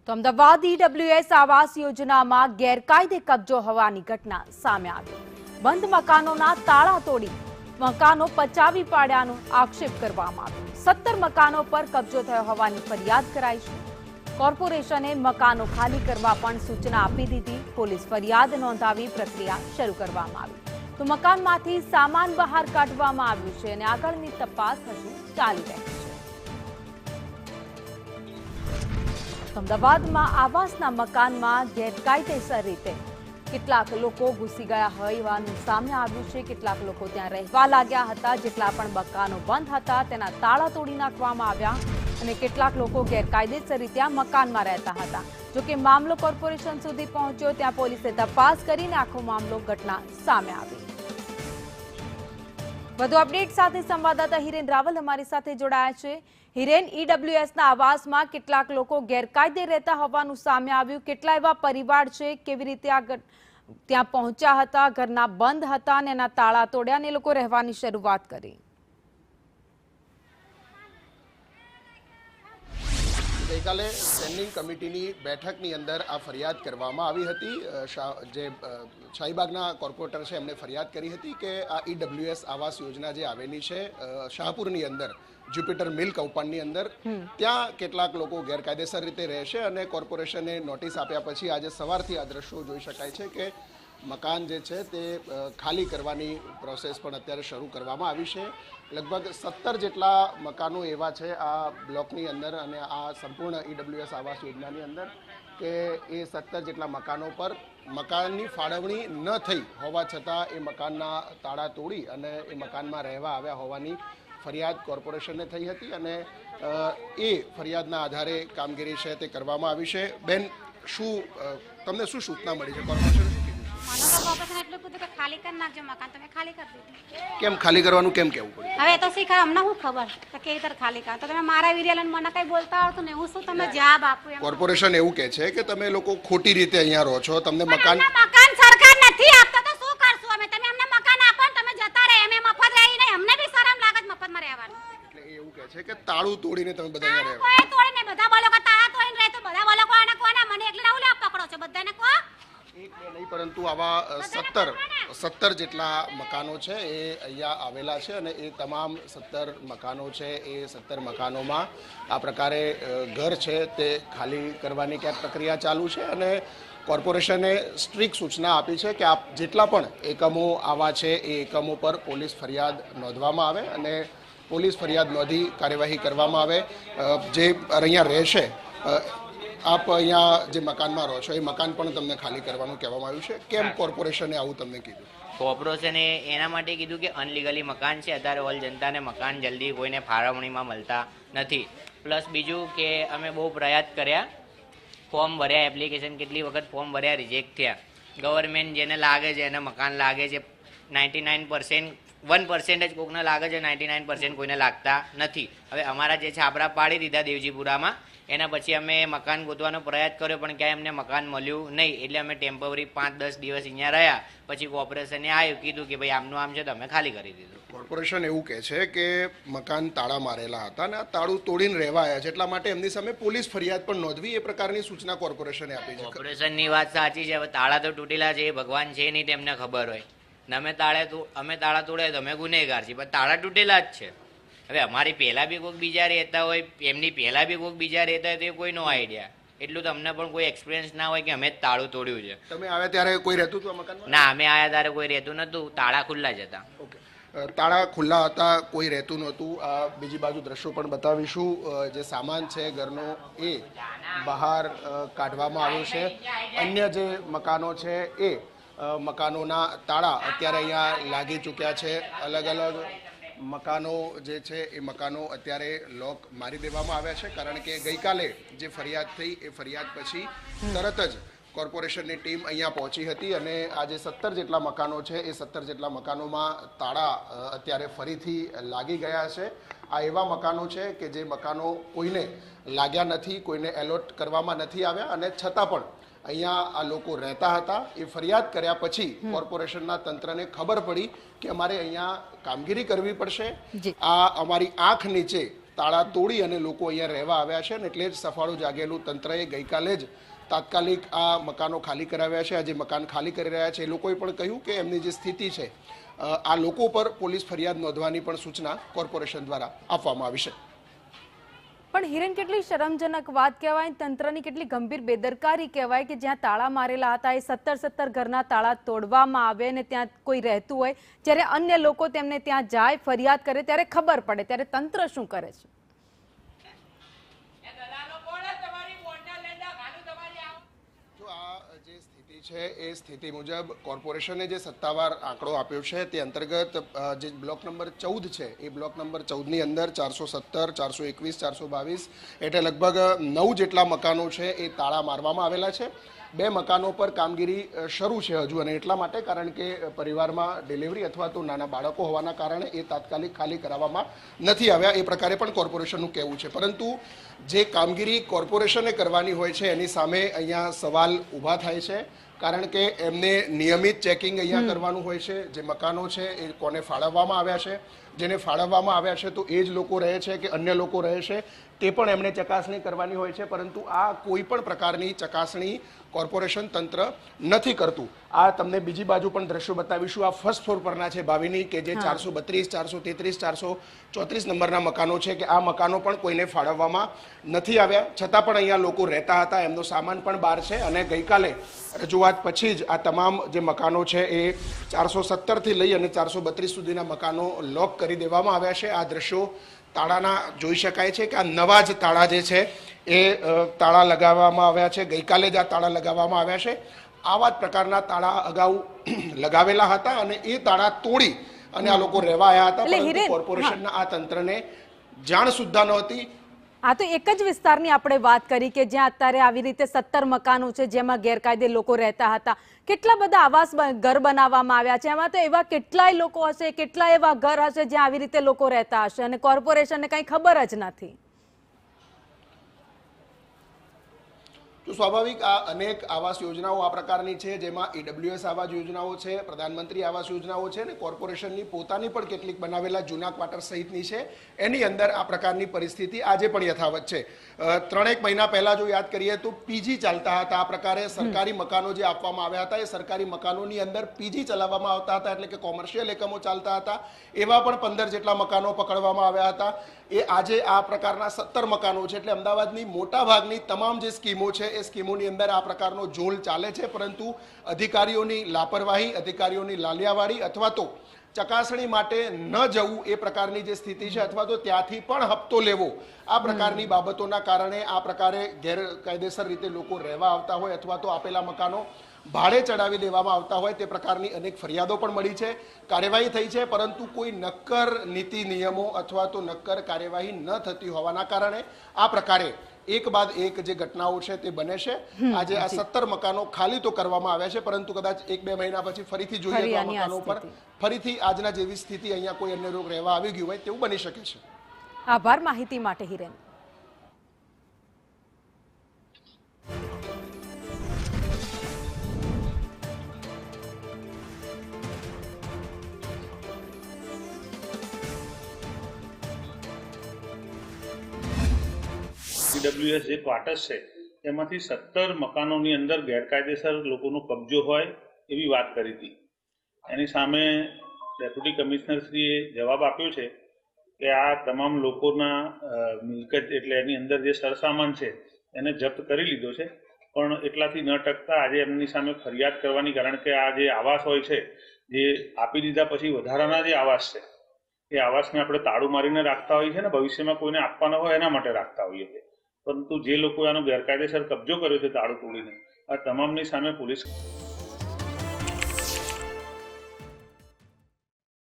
તો અમદાવાદ ઈડબ્લ્યુએસ આવાસ યોજનામાં ગેરકાયદે કબજો હોવાની ઘટના સામે આવી। બંધ મકાનોના તાળા તોડી મકાનો પચાવી પાડ્યાનો આક્ષેપ કરવામાં આવ્યો। 17 મકાનો પર કબજો થયો હોવાની ફરિયાદ કરાઈ છે। કોર્પોરેશને મકાનો ખાલી કરવા પણ સૂચના આપી દીધી। પોલીસ ફરિયાદ નોંધાવી પ્રક્રિયા શરૂ કરવામાં આવી તો મકાનમાંથી સામાન બહાર કાઢવામાં આવ્યું છે અને આગળની તપાસ હજુ ચાલી રહી છે। અમદાવાદમાં આવાસના મકાનમાં ગેરકાયદેસર રીતે કેટલાક લોકો ઘૂસી ગયા હોવાનું સામે આવ્યું છે। કેટલાક લોકો ત્યાં રહેવા લાગ્યા હતા। જેટલા પણ મકાનો બંધ હતા તેના તાળા તોડી નાખવામાં આવ્યા અને કેટલાક લોકો ગેરકાયદેસર રીતે આ મકાનમાં રહેતા હતા। જોકે મામલો કોર્પોરેશન સુધી પહોંચ્યો, ત્યાં પોલીસે તપાસ કરીને આખો મામલો ઘટના સામે આવી। વધુ અપડેટ સાથે સંવાદદાતા હિરેન રાવલ અમારી સાથે જોડાયા છે। હિરેન, ઈડબ્લ્યુએસના આવાસમાં કેટલાક લોકો ગેરકાયદે રહેતા હોવાનું સામે આવ્યું। કેટલા એવા પરિવાર છે, કેવી રીતે આ ત્યાં પહોંચ્યા હતા, ઘરના બંધ હતા અને એના તાળા તોડ્યા અને એ લોકો રહેવાની શરૂઆત કરી? ગઈકાલે સ્ટેન્ડિંગ કમિટીની બેઠકની અંદર આ ફરિયાદ કરવામાં આવી હતી। જે શાહીબાગના કોર્પોરેટર છે એમણે ફરિયાદ કરી હતી કે આ ઈડબ્લ્યુએસ આવાસ યોજના જે આવેલી છે શાહપુરની અંદર, જ્યુપિટર મિલ કૌભાંડની અંદર, ત્યાં કેટલાક લોકો ગેરકાયદેસર રીતે રહેશે અને કોર્પોરેશને નોટિસ આપ્યા પછી આજે સવારથી આ દ્રશ્યો જોઈ શકાય છે કે મકાન જે છે તે ખાલી કરવાની પ્રોસેસ પણ અત્યારે શરૂ કરવામાં આવી છે। લગભગ 17 જેટલા મકાનો એવા છે આ બ્લોકની અંદર અને આ સંપૂર્ણ ઈડબ્લ્યુએસ આવાસ યોજનાની અંદર કે એ 17 જેટલા મકાનો પર મકાનની ફાળવણી ન થઈ હોવા છતાં એ મકાનના તાળા તોડી અને એ મકાનમાં રહેવા આવ્યા હોવાની ફરિયાદ કોર્પોરેશનને થઈ હતી અને એ ફરિયાદના આધારે કામગીરી છે તે કરવામાં આવી છે। બેન, તમને શું સૂચના મળી છે? કોર્પોરેશન ખાલી કરી નાખજો મકાન, તમે ખાલી કરી દીધું। કેમ ખાલી કરવાનું કેમ કહેવું પડે? હવે તો શીખા અમને શું ખબર કે કેવી રીતે ખાલી કર, તો તમે મારા વિરિયલ મને કઈ બોલતા આવડતું ને હું શું તમે જવાબ આપું? કોર્પોરેશન એવું કહે છે કે તમે લોકો ખોટી રીતે અહીંયા રહો છો, તમને મકાન સરકાર નથી આપતા તો શું કરશું અમે? તમે અમને મકાન આપો ને તમે જતા રહે, અમે મફત રહી નહીં, અમને બી શરમ લાગે મફતમાં રહેવાનું। એટલે એવું કહે છે કે તાળું તોડીને તમે બધા અહીંયા રહો? કોઈ તોડીને બધા બોલો કે તાળા તોડીને રહે તો બધા બોલો કોને કોને મને એકલા ના ઉલ્યા પકડો છો બધાને કો? એક બે નહીં પરંતુ આવા 17 જેટલા મકાનો છે એ અહીંયા આવેલા છે અને એ તમામ 17 મકાનો છે એ 17 મકાનોમાં આ પ્રકારે ઘર છે તે ખાલી કરવાની ક્યાંક પ્રક્રિયા ચાલુ છે અને કોર્પોરેશને સ્ટ્રિક્ટ સૂચના આપી છે કે આપ જેટલા પણ એકમો આવા છે એ એકમો પર પોલીસ ફરિયાદ નોંધવામાં આવે અને પોલીસ ફરિયાદ નોંધી કાર્યવાહી કરવામાં આવે। જે અહીંયા રહેશે, આપ અહીંયા જે મકાનમાં રહો છો એ મકાન પણ તમને ખાલી કરવાનું કહેવામાં આવ્યું છે। કેમ કોર્પોરેશને આવું તમને કીધું? કોર્પોરેશને એના માટે કીધું કે અનલીગલી મકાન છે, અત્યારે ઓલ જનતાને મકાન જલ્દી કોઈને ફાળવણીમાં મળતા નથી। પ્લસ બીજું કે અમે બહુ પ્રયાસ કર્યા, ફોર્મ ભર્યા, એપ્લિકેશન કેટલી વખત ફોર્મ ભર્યા, રિજેક્ટ થયા। ગવર્મેન્ટ જેને લાગે છે એને મકાન લાગે છે, 99% 1% જ કોઈને લાગે છે, 99% કોઈને લાગતા નથી। હવે અમારા જે છાપરા પાડી દીધા દેવજીપુરામાં, એના પછી અમે મકાન ગોતવાનો પ્રયાસ કર્યો પણ ક્યાંય અમને મકાન મળ્યું નહીં, એટલે અમે ટેમ્પરરી 5-10 દિવસ અહીંયા રહ્યા। પછી કોર્પોરેશને આવ્યું, કીધું કે ભાઈ આમનું આમ છે તો અમે ખાલી કરી દીધું। કોર્પોરેશન એવું કહે છે કે મકાન તાળા મારેલા હતા અને આ તાળું તોડીને રહેવા આવ્યા છે, એટલા માટે એમની સામે પોલીસ ફરિયાદ પણ નોંધવી, એ પ્રકારની સૂચના કોર્પોરેશને આપી છે। કોર્પોરેશનની વાત સાચી છે, હવે તાળા તો તૂટેલા છે, એ ભગવાન છે નહીં તેમને ખબર હોય ને અમે તાળા તોડ્યા તો અમે ગુનેગાર છીએ, પણ તાળા તૂટેલા જ છે। હવે અમારી પહેલાં બી કોઈક બીજા રહેતા હોય, એમની પહેલાં બી કોઈક બીજા રહેતા હોય તો એ કોઈનો આઈડિયા, એટલું તો અમને પણ કોઈ એક્સપિરિયન્સ ના હોય કે અમે જ તાળું તોડ્યું છે। તમે આવ્યા ત્યારે કોઈ રહેતું હતું આ મકાનમાં? ના, અમે આવ્યા ત્યારે કોઈ રહેતું નહોતું, તાળા ખુલ્લા જ હતા। ઓકે, તાળા ખુલ્લા હતા, કોઈ રહેતું નહોતું। આ બીજી બાજુ દ્રશ્યો પણ બતાવીશું। જે સામાન છે ઘરનો એ બહાર કાઢવામાં આવ્યો છે। અન્ય જે મકાનો છે એ મકાનોના તાળા અત્યારે અહીંયા લાગી ચૂક્યા છે। અલગ અલગ મકાનો જે છે એ મકાનો અત્યારે લોક મારી દેવામાં આવ્યા છે, કારણ કે ગઈકાલે જે ફરિયાદ થઈ એ ફરિયાદ પછી તરત જ કોર્પોરેશનની ટીમ અહીંયા પહોંચી હતી અને આ જે 17 જેટલા મકાનો છે એ 17 જેટલા મકાનોમાં તાળા અત્યારે ફરીથી લાગી ગયા છે। આ એવા મકાનો છે કે જે મકાનો કોઈને લાગ્યા નથી, કોઈને એલોટ કરવામાં નથી આવ્યા અને છતાં પણ અહીંયા આ લોકો રહેતા હતા। એ ફરિયાદ કર્યા પછી કોર્પોરેશનના તંત્રને ખબર પડી કે અમારે અહીંયા કામગીરી કરવી પડશે। આ અમારી આંખ નીચે તાળા તોડી અને લોકો અહીંયા રહેવા આવ્યા છે અને એટલે જ સફાળું જાગેલું તંત્રએ ગઈકાલે જ તાત્કાલિક આ મકાનો ખાલી કરાવ્યા છે. આ જે મકાન ખાલી કરી રહ્યા છે એ લોકોએ પણ કહ્યું કે એમની જે સ્થિતિ છે આ લોકો પર પોલીસ ફરિયાદ નોંધવાની પણ સૂચના કોર્પોરેશન દ્વારા આપવામાં આવી છે. પણ હિરેન, કેટલી શરમજનક વાત કહેવાય, તંત્રની કેટલી ગંભીર બેદરકારી કહેવાય કે જ્યાં તાળા મારેલા હતા એ 17 ઘરના તાળા તોડવામાં આવે ને ત્યાં કોઈ રહેતું હોય, જ્યારે અન્ય લોકો તેમને ત્યાં જાય ફરિયાદ કરે ત્યારે ખબર પડે, ત્યારે તંત્ર શું કરે છે? જો આ જે સ્થિતિ છે એ સ્થિતિ મુજબ કોર્પોરેશને જે સત્તાવાર આંકડો આપ્યો છે તે અંતર્ગત જે બ્લોક નંબર 14 છે એ બ્લોક નંબર 14ની અંદર 417, 421, 422 એટલે લગભગ 9 જેટલા મકાનો છે એ તાળા મારવામાં આવેલા છે. 2 મકાનો પર કામગીરી શરૂ છે હજુ, અને એટલા માટે કારણ કે પરિવારમાં ડિલિવરી અથવા તો નાના બાળકો હોવાના કારણે એ તાત્કાલિક ખાલી કરાવવામાં નથી આવ્યા, એ પ્રકારે પણ કોર્પોરેશનનું કહેવું છે. પરંતુ જે કામગીરી કોર્પોરેશને કરવાની હોય છે એની સામે અહીંયા સવાલ ઊભા થાય છે, કારણ કે એમને નિયમિત ચેકિંગ અહીંયા કરવાનું હોય છે. જે મકાનો છે એ કોને ફાળવવામાં આવ્યા છે, જેને ફાળવવામાં આવ્યા છે તો એ જ લોકો રહે છે કે અન્ય લોકો રહે છે તે પણ એમને ચકાસણી કરવાની હોય છે. પરંતુ આ કોઈ પણ પ્રકારની ચકાસણી કોર્પોરેશન તંત્ર નથી કરતું. આ તમને બીજી બાજુ પણ દ્રશ્યો બતાવીશું. આ ફર્સ્ટ ફ્લોર પરના છે ભાવિની, કે જે 432, 433, 434 નંબરના મકાનો છે કે આ મકાનો પણ કોઈને ફાળવવામાં નથી આવ્યા, છતાં પણ અહીંયા લોકો રહેતા હતા, એમનો સામાન પણ બહાર છે. અને ગઈકાલે રજૂઆત પછી જ આ તમામ જે મકાનો છે એ 417થી લઈ અને 432 સુધીના મકાનો લોક કરી દેવામાં આવ્યા છે. આ દ્રશ્યો તાળાના જોઈ શકાય છે કે આ નવા જ તાળા જે છે એ તાળા લગાવવામાં આવ્યા છે. ગઈકાલે જ આ તાળા લગાવવામાં આવ્યા છે. આવા જ પ્રકારના તાળા અગાઉ લગાવેલા હતા અને એ તાળા તોડી અને આ લોકો રહેવા આવ્યા હતા, પરંતુ કોર્પોરેશનના આ તંત્રને જાણ સુદ્ધા નહોતી. આ તો એક જ વિસ્તારની આપણે વાત કરી કે જ્યાં અત્યારે આવી રીતે 17 મકાનો છે જેમાં ગેરકાયદે લોકો રહેતા હતા. કેટલા બધા આવાસ ઘર બનાવવામાં આવ્યા છે, એમાં તો એવા કેટલાય લોકો હશે, કેટલાય એવા ઘર હશે જ્યાં આવી રીતે લોકો રહેતા હશે અને કોર્પોરેશનને કંઈ ખબર જ નથી. તો સ્વાભાવિક આ અનેક આવાસ યોજનાઓ આ પ્રકારની છે, જેમાં EWS આવાસ યોજનાઓ છે, પ્રધાનમંત્રી આવાસ યોજનાઓ છે અને કોર્પોરેશનની પોતાની પણ કેટલીક બનાવેલા જૂના ક્વાર્ટર સહિતની છે. એની અંદર આ પ્રકારની પરિસ્થિતિ આજે પણ યથાવત છે. 3-1 મહિના પહેલા જો યાદ કરીએ તો પીજી ચાલતા હતા. આ પ્રકારે સરકારી મકાનો જે આપવામાં આવ્યા હતા એ સરકારી મકાનોની અંદર પીજી ચલાવવામાં આવતા હતા, એટલે કે કોમર્શિયલ એકમો ચાલતા હતા. એવા પણ 15 જેટલા મકાનો પકડવામાં આવ્યા હતા. એ આજે આ પ્રકારના 17 મકાનો છે. એટલે અમદાવાદની મોટા ભાગની તમામ જે સ્કીમો છે એ સ્કીમોની અંદર આ પ્રકારનો ઝોલ ચાલે છે, પરંતુ અધિકારીઓની લાપરવાહી, અધિકારીઓની લાલિયાવાડી અથવા તો ચકાસણી માટે ન જવું એ પ્રકારની જે સ્થિતિ છે, અથવા તો ત્યાંથી પણ હપ્તો લેવો, આ પ્રકારની બાબતોના કારણે આ પ્રકારે ગેરકાયદેસર રીતે લોકો રહેવા આવતા હોય અથવા તો આપેલા મકાનો ભાડે ચડાવી દેવામાં આવતા હોય તે પ્રકારની અનેક ફરિયાદો પણ મળી છે. કાર્યવાહી થઈ છે, પરંતુ કોઈ નક્કર નીતિ નિયમો અથવા તો નક્કર કાર્યવાહી ન થતી હોવાના કારણે આ પ્રકારે એક બાદ એક જે ઘટનાઓ છે તે બને છે. આજે આ 17 મકાનો ખાલી તો કરવામાં આવ્યા છે, પરંતુ કદાચ 1-2 મહિના પછી ફરીથી જોઈએ તો આ મકાનો પર ફરીથી આજના જેવી સ્થિતિ અહીંયા કોઈ અન્ય રોગ રહેવા આવી ગયું હોય તેવું બની શકે છે. આભાર માહિતી માટે હિરેન. EWS જે ક્વાર્ટર્સ છે એમાંથી 17 મકાનોની અંદર ગેરકાયદેસર લોકોનો કબજો હોય એવી વાત કરી હતી. એની સામે ડેપ્યુટી કમિશનરશ્રીએ જવાબ આપ્યો છે કે આ તમામ લોકોના મિલકત એટલે એની અંદર જે સરસામાન છે એને જપ્ત કરી લીધો છે, પણ એટલાથી ન ટકતા આજે એમની સામે ફરિયાદ કરવાની, કારણ કે આ જે આવાસ હોય છે જે આપી દીધા પછી વધારાના જે આવાસ છે એ આવાસને આપણે તાળું મારીને રાખતા હોઈએ છીએ ને, ભવિષ્યમાં કોઈને આપવાના હોય એના માટે રાખતા હોઈએ છીએ. પરંતુ જે લોકો આનો ગેરકાયદેસર કબજો કર્યો છે તાળું તોડીને, આ તમામની સામે પોલીસ